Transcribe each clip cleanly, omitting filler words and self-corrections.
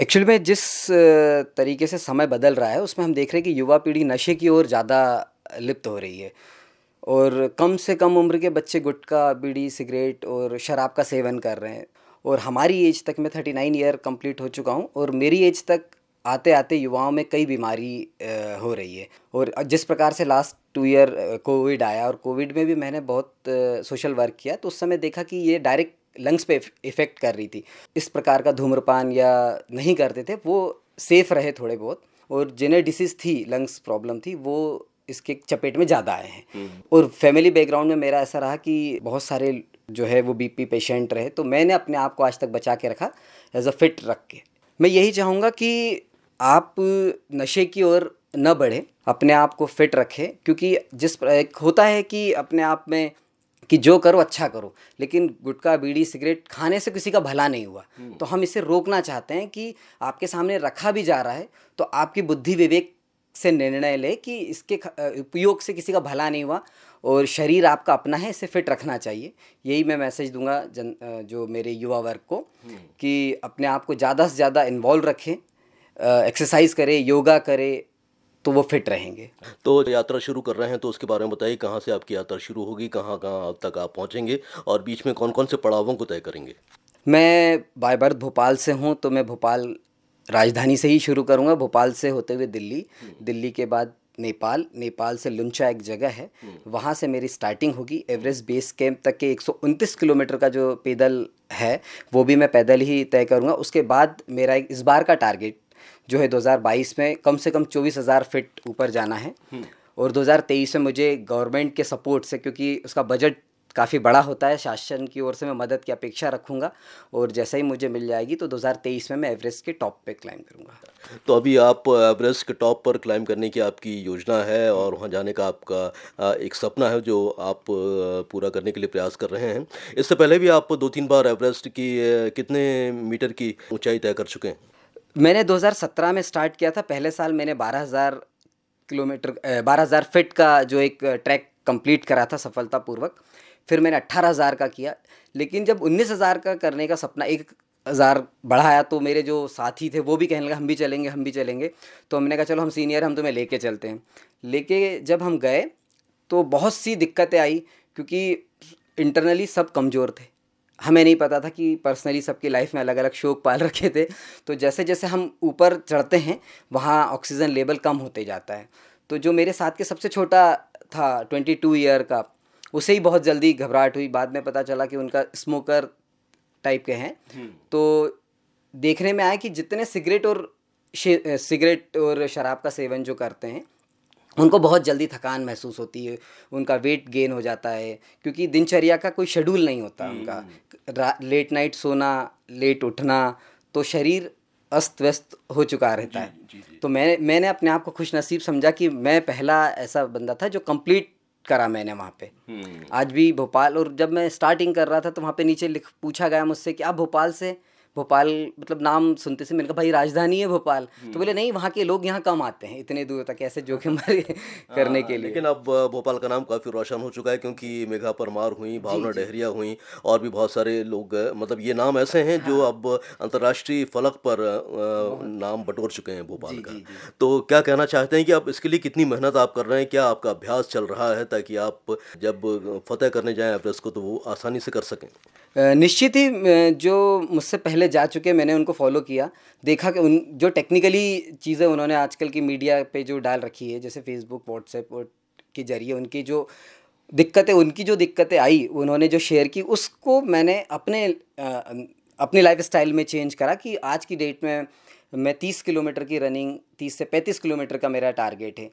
Actually में जिस तरीके से समय बदल रहा है उसमें हम देख रहे हैं कि युवा पीढ़ी नशे की ओर ज़्यादा लिप्त हो रही है और कम से कम उम्र के बच्चे गुटखा, बीड़ी, सिगरेट और शराब का सेवन कर रहे हैं। और हमारी एज तक, मैं 39 ईयर कंप्लीट हो चुका हूँ और मेरी एज तक आते आते युवाओं में कई बीमारी हो रही है। और जिस प्रकार से लास्ट 2 ईयर कोविड आया और कोविड में भी मैंने बहुत सोशल वर्क किया, तो उस समय देखा कि ये डायरेक्ट लंग्स पे इफ़ेक्ट कर रही थी। इस प्रकार का धूम्रपान या नहीं करते थे वो सेफ़ रहे थोड़े बहुत, और जिन्हें डिसीज़ थी, लंग्स प्रॉब्लम थी, वो इसके चपेट में ज़्यादा आए हैं। और फैमिली बैकग्राउंड में मेरा ऐसा रहा कि बहुत सारे जो है वो बीपी पेशेंट रहे, तो मैंने अपने आप को आज तक बचा के रखा एज अ फिट रख के। मैं यही चाहूँगा कि आप नशे की ओर न बढ़े, अपने आप को फिट रखें, क्योंकि एक होता है कि अपने आप में कि जो करो अच्छा करो, लेकिन गुटखा, बीड़ी, सिगरेट खाने से किसी का भला नहीं हुआ। तो हम इसे रोकना चाहते हैं कि आपके सामने रखा भी जा रहा है तो आपकी बुद्धि विवेक से निर्णय ले कि इसके उपयोग से किसी का भला नहीं हुआ और शरीर आपका अपना है, इसे फिट रखना चाहिए। यही मैं मैसेज दूंगा जो मेरे युवा वर्ग को, कि अपने आप को ज़्यादा से ज़्यादा इन्वॉल्व रखें, एक्सरसाइज करें, योगा करें, तो वो फिट रहेंगे। तो यात्रा शुरू कर रहे हैं तो उसके बारे में बताइए, कहाँ से आपकी यात्रा शुरू होगी, कहाँ-कहाँ तक आप पहुँचेंगे और बीच में कौन-कौन से पड़ावों को तय करेंगे? मैं बाय बर्थ भोपाल से हूँ, तो मैं भोपाल राजधानी से ही शुरू करूँगा, भोपाल से होते हुए दिल्ली, दिल्ली के बाद नेपाल, नेपाल से लुंचा एक जगह है, वहाँ से मेरी स्टार्टिंग होगी। एवरेस्ट बेस कैंप तक के 129 किलोमीटर का जो पैदल है वो भी मैं पैदल ही तय करूँगा। उसके बाद मेरा इस बार का टारगेट जो है 2022 में कम से कम 24,000 फीट ऊपर जाना है। और 2023 में मुझे गवर्नमेंट के सपोर्ट से, क्योंकि उसका बजट काफ़ी बड़ा होता है, शासन की ओर से मैं मदद की अपेक्षा रखूँगा, और जैसे ही मुझे मिल जाएगी तो 2023 में मैं एवरेस्ट के टॉप पे क्लाइंब करूँगा। तो अभी आप एवरेस्ट के टॉप पर क्लाइंब करने की आपकी योजना है और वहाँ जाने का आपका एक सपना है जो आप पूरा करने के लिए प्रयास कर रहे हैं। इससे पहले भी आप 2-3 बार एवरेस्ट की कितने मीटर की ऊँचाई तय कर चुके हैं? मैंने 2017 में स्टार्ट किया था। पहले साल मैंने 12,000 फीट का जो एक ट्रैक कंप्लीट करा था सफलतापूर्वक। फिर मैंने 18,000 का किया, लेकिन जब 19,000 का करने का सपना 1,000 बढ़ाया तो मेरे जो साथी थे वो भी कहने लगे हम भी चलेंगे, हम भी चलेंगे। तो हमने कहा चलो हम सीनियर, हम तुम्हें लेके चलते हैं। लेके जब हम गए तो बहुत सी दिक्कतें आई, क्योंकि इंटरनली सब कमज़ोर थे। हमें नहीं पता था कि पर्सनली सबकी लाइफ में अलग अलग शौक पाल रखे थे। तो जैसे जैसे हम ऊपर चढ़ते हैं वहाँ ऑक्सीजन लेवल कम होते जाता है। तो जो मेरे साथ के सबसे छोटा था 22 ईयर का, उसे ही बहुत जल्दी घबराहट हुई। बाद में पता चला कि उनका स्मोकर टाइप के हैं। तो देखने में आया कि जितने सिगरेट और शराब का सेवन जो करते हैं उनको बहुत जल्दी थकान महसूस होती है, उनका वेट गेन हो जाता है, क्योंकि दिनचर्या का कोई शेड्यूल नहीं होता उनका। लेट नाइट सोना, लेट उठना, तो शरीर अस्त व्यस्त हो चुका रहता है। तो मैंने अपने आप को खुशनसीब समझा कि मैं पहला ऐसा बंदा था जो कंप्लीट करा मैंने वहाँ पे। आज भी भोपाल, और जब मैं स्टार्टिंग कर रहा था तो वहाँ पे नीचे पूछा गया मुझसे कि आप भोपाल से? भोपाल मतलब नाम सुनते से मैंने कहा भाई राजधानी है भोपाल। तो बोले नहीं, वहाँ के लोग यहाँ कम आते हैं इतने दूर तक ऐसे जोखिम भरे करने के लिए। लेकिन अब भोपाल का नाम काफ़ी रोशन हो चुका है क्योंकि मेघा परमार हुई, जी भावना जी डेहरिया हुई और भी बहुत सारे लोग मतलब ये नाम ऐसे हैं जो हाँ। अब अंतर्राष्ट्रीय फलक पर बहुत। नाम बटोर चुके हैं भोपाल जी का। जी जी। तो क्या कहना चाहते हैं कि आप इसके लिए कितनी मेहनत आप कर रहे हैं? क्या आपका अभ्यास चल रहा है ताकि आप जब फतह करने जाएँ एवरेस्ट को तो वो आसानी से कर सकें? निश्चित ही जो मुझसे पहले जा चुके मैंने उनको फॉलो किया, देखा कि उन जो टेक्निकली चीज़ें उन्होंने आजकल की मीडिया पे जो डाल रखी है, जैसे फेसबुक, व्हाट्सएप और के जरिए उनकी जो दिक्कतें आई, उन्होंने जो शेयर की, उसको मैंने अपनी लाइफ स्टाइल में चेंज करा कि आज की डेट में मैं 30 किलोमीटर की रनिंग, 30 से 35 किलोमीटर का मेरा टारगेट है।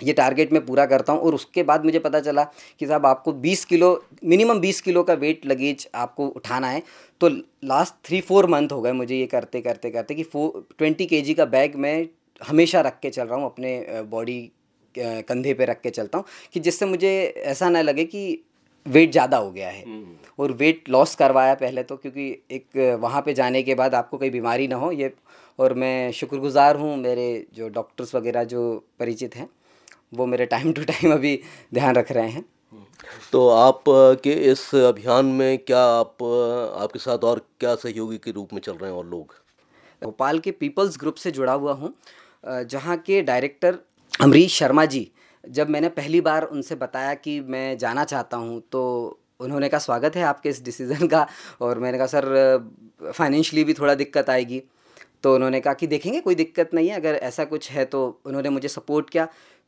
ये टारगेट मैं पूरा करता हूँ। और उसके बाद मुझे पता चला कि साहब आपको 20 किलो, मिनिमम 20 किलो का वेट लगेज आपको उठाना है। तो लास्ट 3-4 मंथ हो गए मुझे ये करते करते करते कि 20 केजी का बैग मैं हमेशा रख के चल रहा हूँ अपने बॉडी कंधे पे रख के चलता हूँ, कि जिससे मुझे ऐसा ना लगे कि वेट ज़्यादा हो गया है। और वेट लॉस करवाया पहले तो, क्योंकि एक वहाँ पे जाने के बाद आपको कोई बीमारी ना हो ये। और मैं शुक्रगुज़ार हूँ, मेरे जो डॉक्टर्स वगैरह जो परिचित हैं वो मेरे टाइम टू टाइम अभी ध्यान रख रहे हैं। तो आप के इस अभियान में क्या आप आपके साथ और क्या सहयोगी के रूप में चल रहे हैं और लोग? भोपाल के पीपल्स ग्रुप से जुड़ा हुआ हूँ, जहाँ के डायरेक्टर अमरीश शर्मा जी, जब मैंने पहली बार उनसे बताया कि मैं जाना चाहता हूँ तो उन्होंने कहा स्वागत है आपके इस डिसीज़न का। और मैंने कहा सर फाइनेंशियली भी थोड़ा दिक्कत आएगी, तो उन्होंने कहा कि देखेंगे, कोई दिक्कत नहीं है, अगर ऐसा कुछ है तो उन्होंने मुझे सपोर्ट किया।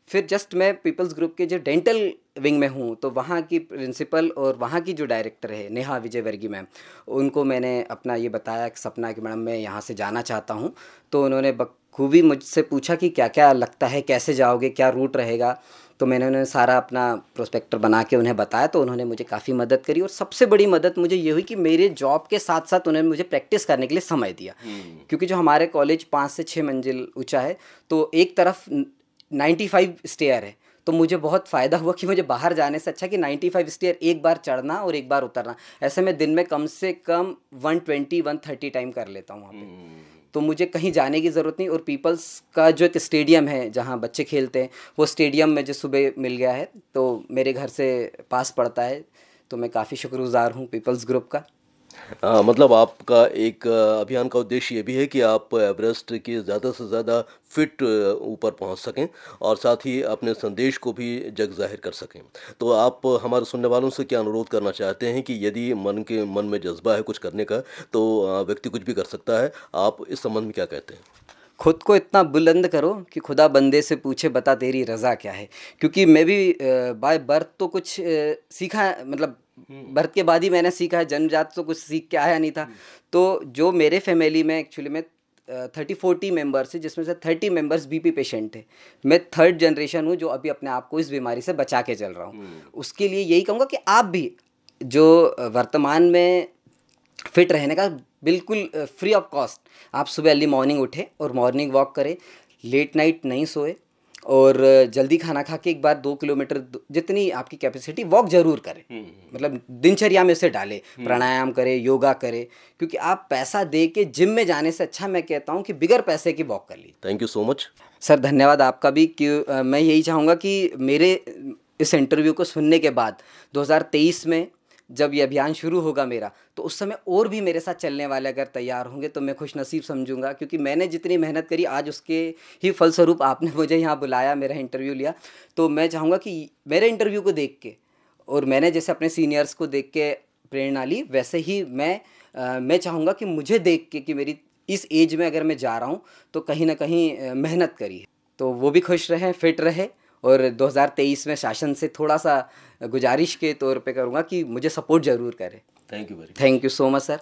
फिर जस्ट मैं पीपल्स ग्रुप के जो डेंटल विंग में हूँ, तो वहाँ की प्रिंसिपल और वहाँ की जो डायरेक्टर है नेहा विजय वर्गी मैम, उनको मैंने अपना ये बताया कि सपना कि मैडम मैं यहाँ से जाना चाहता हूँ। तो उन्होंने बखूबी मुझसे पूछा कि क्या क्या लगता है, कैसे जाओगे, क्या रूट रहेगा। तो मैंने उन्हें सारा अपना प्रोस्पेक्टर बना के उन्हें बताया, तो उन्होंने मुझे काफ़ी मदद करी। और सबसे बड़ी मदद मुझे ये हुई कि मेरे जॉब के साथ साथ उन्होंने मुझे प्रैक्टिस करने के लिए समय दिया, क्योंकि जो हमारे कॉलेज 5 से 6 मंजिल ऊंचा है, तो एक तरफ 95 स्टेयर है, तो मुझे बहुत फ़ायदा हुआ कि मुझे बाहर जाने से अच्छा कि 95 स्टेयर एक बार चढ़ना और एक बार उतरना, ऐसे में दिन में कम से कम 120-130 टाइम कर लेता हूँ वहाँ पे। तो मुझे कहीं जाने की ज़रूरत नहीं। और पीपल्स का जो एक स्टेडियम है जहाँ बच्चे खेलते हैं, वो स्टेडियम मुझे सुबह मिल गया है, तो मेरे घर से पास पड़ता है। तो मैं काफ़ी शुक्रगुज़ार हूँ पीपल्स ग्रुप का। मतलब आपका एक अभियान का उद्देश्य ये भी है कि आप एवरेस्ट के ज़्यादा से ज़्यादा फिट ऊपर पहुंच सकें और साथ ही अपने संदेश को भी जग ज़ाहिर कर सकें। तो आप हमारे सुनने वालों से क्या अनुरोध करना चाहते हैं कि यदि मन में जज़्बा है कुछ करने का, तो व्यक्ति कुछ भी कर सकता है। आप इस संबंध में क्या कहते हैं? खुद को इतना बुलंद करो कि खुदा बंदे से पूछे बता तेरी रज़ा क्या है। क्योंकि मैं भी बाय बर्थ तो कुछ सीखा है, मतलब बर्थ के बाद ही मैंने सीखा है, जन्मजात तो कुछ सीख के आया नहीं था। तो जो मेरे फैमिली में एक्चुअली में 30-40 मेंबर्स है, जिसमें से 30 मेंबर्स बीपी पेशेंट है। मैं थर्ड जनरेशन हूँ जो अभी अपने आप को इस बीमारी से बचा के चल रहा हूँ। उसके लिए यही कहूँगा कि आप भी जो वर्तमान में फिट रहने का बिल्कुल फ्री ऑफ कॉस्ट, आप सुबह अर्ली मॉर्निंग उठें और मॉर्निंग वॉक करें, लेट नाइट नहीं सोए, और जल्दी खाना खा के एक बार 2 किलोमीटर जितनी आपकी कैपेसिटी वॉक जरूर करें। मतलब दिनचर्या में उसे डालें, प्राणायाम करें, योगा करें, क्योंकि आप पैसा दे के जिम में जाने से अच्छा मैं कहता हूँ कि बिगर पैसे की वॉक कर ली। Thank you so much sir धन्यवाद आपका भी। कि मैं यही चाहूँगा कि मेरे इस इंटरव्यू को सुनने के बाद 2023 में जब ये अभियान शुरू होगा मेरा, तो उस समय और भी मेरे साथ चलने वाले अगर तैयार होंगे तो मैं खुश नसीब समझूंगा, क्योंकि मैंने जितनी मेहनत करी आज उसके ही फलस्वरूप आपने मुझे यहाँ बुलाया, मेरा इंटरव्यू लिया। तो मैं चाहूँगा कि मेरे इंटरव्यू को देख के और मैंने जैसे अपने सीनियर्स को देख के प्रेरणा ली, वैसे ही मैं चाहूँगा कि मुझे देख के कि मेरी इस एज में अगर मैं जा रहा हूँ तो कहीं ना कहीं मेहनत करी है, तो वो भी खुश रहें, फिट रहे। और 2023 में शासन से थोड़ा सा गुजारिश के तौर पे करूँगा कि मुझे सपोर्ट ज़रूर करें। Thank you very thank you so much sir.